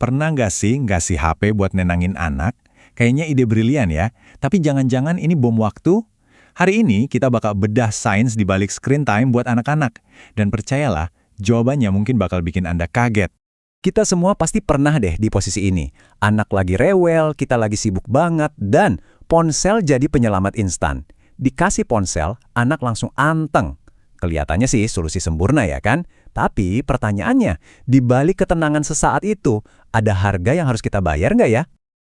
Pernah nggak sih ngasih HP buat nenangin anak? Kayaknya ide brilian ya. Tapi jangan-jangan ini bom waktu? Hari ini kita bakal bedah sains di balik screen time buat anak-anak. Dan percayalah, jawabannya mungkin bakal bikin Anda kaget. Kita semua pasti pernah deh di posisi ini. Anak lagi rewel, kita lagi sibuk banget, dan ponsel jadi penyelamat instan. Dikasih ponsel, anak langsung anteng. Kelihatannya sih solusi sempurna ya kan? Tapi pertanyaannya, di balik ketenangan sesaat itu, ada harga yang harus kita bayar nggak ya?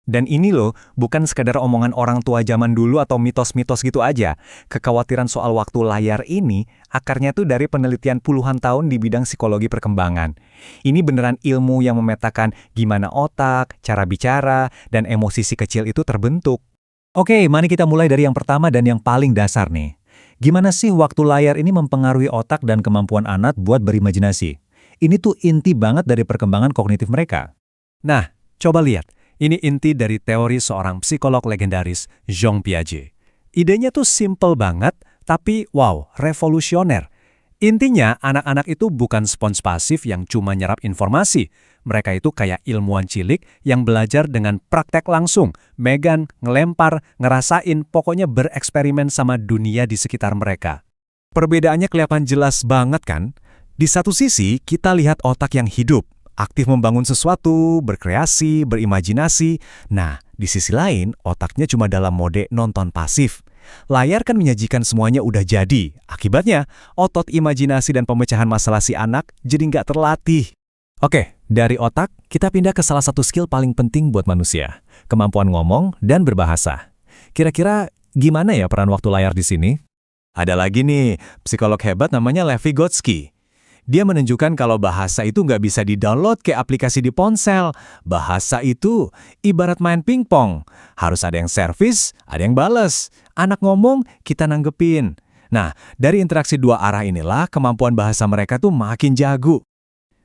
Dan ini loh, bukan sekadar omongan orang tua zaman dulu atau mitos-mitos gitu aja. Kekhawatiran soal waktu layar ini, akarnya tuh dari penelitian puluhan tahun di bidang psikologi perkembangan. Ini beneran ilmu yang memetakan gimana otak, cara bicara, dan emosi si kecil itu terbentuk. Oke, mari kita mulai dari yang pertama dan yang paling dasar nih. Gimana sih waktu layar ini mempengaruhi otak dan kemampuan anak buat berimajinasi? Ini tuh inti banget dari perkembangan kognitif mereka. Nah, coba lihat. Ini inti dari teori seorang psikolog legendaris, Jean Piaget. Idenya tuh simple banget, tapi wow, revolusioner. Intinya, anak-anak itu bukan spons pasif yang cuma nyerap informasi. Mereka itu kayak ilmuwan cilik yang belajar dengan praktek langsung, megang, ngelempar, ngerasain, pokoknya bereksperimen sama dunia di sekitar mereka. Perbedaannya kelihatan jelas banget kan? Di satu sisi, kita lihat otak yang hidup, aktif membangun sesuatu, berkreasi, berimajinasi. Nah, di sisi lain, otaknya cuma dalam mode nonton pasif. Layar kan menyajikan semuanya udah jadi. Akibatnya, otot imajinasi dan pemecahan masalah si anak jadi nggak terlatih. Oke, dari otak, kita pindah ke salah satu skill paling penting buat manusia. Kemampuan ngomong dan berbahasa. Kira-kira gimana ya peran waktu layar di sini? Ada lagi nih, psikolog hebat namanya Lev Vygotsky. Dia menunjukkan kalau bahasa itu nggak bisa di-download ke aplikasi di ponsel. Bahasa itu ibarat main pingpong. Harus ada yang servis, ada yang bales. Anak ngomong, kita nanggepin. Nah, dari interaksi dua arah inilah kemampuan bahasa mereka tuh makin jago.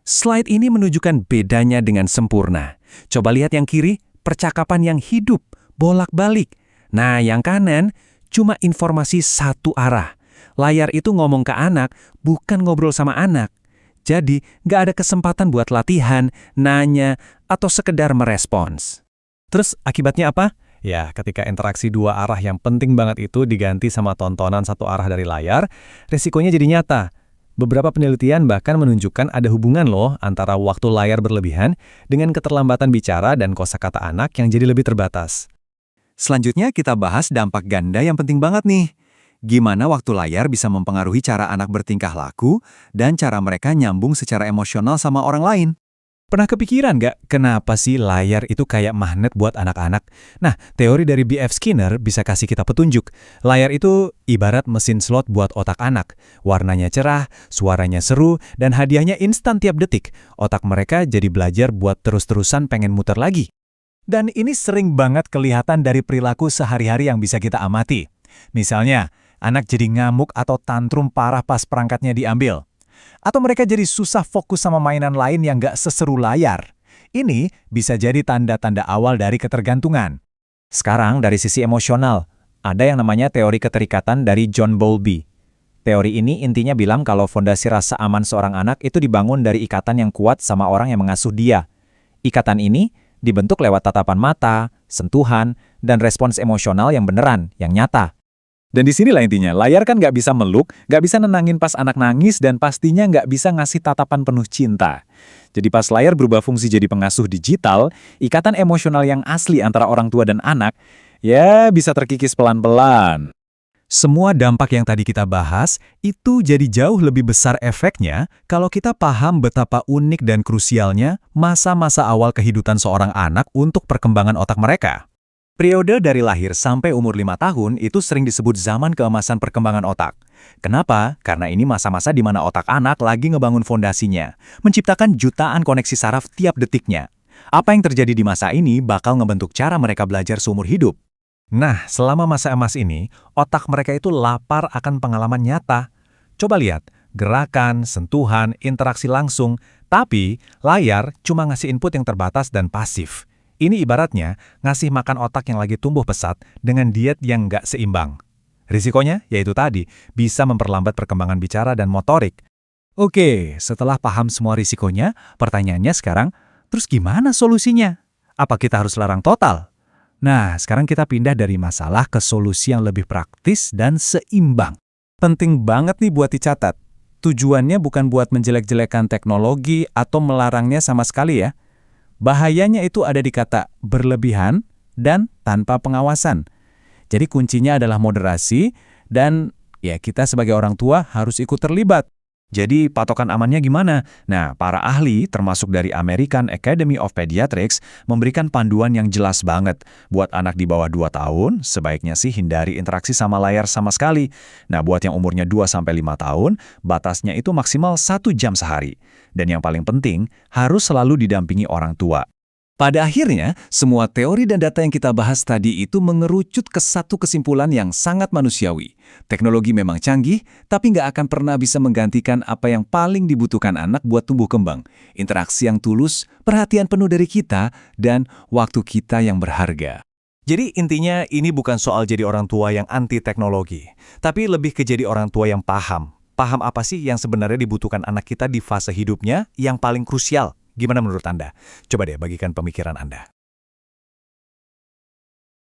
Slide ini menunjukkan bedanya dengan sempurna. Coba lihat yang kiri, percakapan yang hidup, bolak-balik. Nah, yang kanan, cuma informasi satu arah. Layar itu ngomong ke anak, bukan ngobrol sama anak. Jadi, nggak ada kesempatan buat latihan, nanya, atau sekedar merespons. Terus, akibatnya apa? Ya, ketika interaksi dua arah yang penting banget itu diganti sama tontonan satu arah dari layar, risikonya jadi nyata. Beberapa penelitian bahkan menunjukkan ada hubungan loh antara waktu layar berlebihan dengan keterlambatan bicara dan kosakata anak yang jadi lebih terbatas. Selanjutnya, kita bahas dampak ganda yang penting banget nih. Gimana waktu layar bisa mempengaruhi cara anak bertingkah laku dan cara mereka nyambung secara emosional sama orang lain. Pernah kepikiran nggak kenapa sih layar itu kayak magnet buat anak-anak? Nah, teori dari B.F. Skinner bisa kasih kita petunjuk. Layar itu ibarat mesin slot buat otak anak. Warnanya cerah, suaranya seru, dan hadiahnya instan tiap detik. Otak mereka jadi belajar buat terus-terusan pengen muter lagi. Dan ini sering banget kelihatan dari perilaku sehari-hari yang bisa kita amati. Misalnya, anak jadi ngamuk atau tantrum parah pas perangkatnya diambil. Atau mereka jadi susah fokus sama mainan lain yang nggak seseru layar. Ini bisa jadi tanda-tanda awal dari ketergantungan. Sekarang dari sisi emosional, ada yang namanya teori keterikatan dari John Bowlby. Teori ini intinya bilang kalau fondasi rasa aman seorang anak itu dibangun dari ikatan yang kuat sama orang yang mengasuh dia. Ikatan ini dibentuk lewat tatapan mata, sentuhan, dan respons emosional yang beneran, yang nyata. Dan di sinilah intinya, layar kan nggak bisa meluk, nggak bisa nenangin pas anak nangis, dan pastinya nggak bisa ngasih tatapan penuh cinta. Jadi pas layar berubah fungsi jadi pengasuh digital, ikatan emosional yang asli antara orang tua dan anak, ya bisa terkikis pelan-pelan. Semua dampak yang tadi kita bahas, itu jadi jauh lebih besar efeknya kalau kita paham betapa unik dan krusialnya masa-masa awal kehidupan seorang anak untuk perkembangan otak mereka. Periode dari lahir sampai umur 5 tahun itu sering disebut zaman keemasan perkembangan otak. Kenapa? Karena ini masa-masa di mana otak anak lagi ngebangun fondasinya, menciptakan jutaan koneksi saraf tiap detiknya. Apa yang terjadi di masa ini bakal ngebentuk cara mereka belajar seumur hidup. Nah, selama masa emas ini, otak mereka itu lapar akan pengalaman nyata. Coba lihat, gerakan, sentuhan, interaksi langsung, tapi layar cuma ngasih input yang terbatas dan pasif. Ini ibaratnya ngasih makan otak yang lagi tumbuh pesat dengan diet yang nggak seimbang. Risikonya, yaitu tadi, bisa memperlambat perkembangan bicara dan motorik. Oke, setelah paham semua risikonya, pertanyaannya sekarang, Terus gimana solusinya? Apa kita harus larang total? Nah, sekarang kita pindah dari masalah ke solusi yang lebih praktis dan seimbang. Penting banget nih buat dicatat. Tujuannya bukan buat menjelek-jelekan teknologi atau melarangnya sama sekali ya. Bahayanya itu ada di kata berlebihan dan tanpa pengawasan. Jadi kuncinya adalah moderasi dan ya kita sebagai orang tua harus ikut terlibat. Jadi patokan amannya gimana? Nah, para ahli, termasuk dari American Academy of Pediatrics, memberikan panduan yang jelas banget. Buat anak di bawah 2 tahun, sebaiknya sih hindari interaksi sama layar sama sekali. Nah, buat yang umurnya 2-5 tahun, batasnya itu maksimal 1 jam sehari. Dan yang paling penting, harus selalu didampingi orang tua. Pada akhirnya, semua teori dan data yang kita bahas tadi itu mengerucut ke satu kesimpulan yang sangat manusiawi. Teknologi memang canggih, tapi nggak akan pernah bisa menggantikan apa yang paling dibutuhkan anak buat tumbuh kembang. Interaksi yang tulus, perhatian penuh dari kita, dan waktu kita yang berharga. Jadi intinya ini bukan soal jadi orang tua yang anti teknologi, tapi lebih ke jadi orang tua yang paham. Paham apa sih yang sebenarnya dibutuhkan anak kita di fase hidupnya yang paling krusial? Gimana menurut Anda? Coba deh bagikan pemikiran Anda.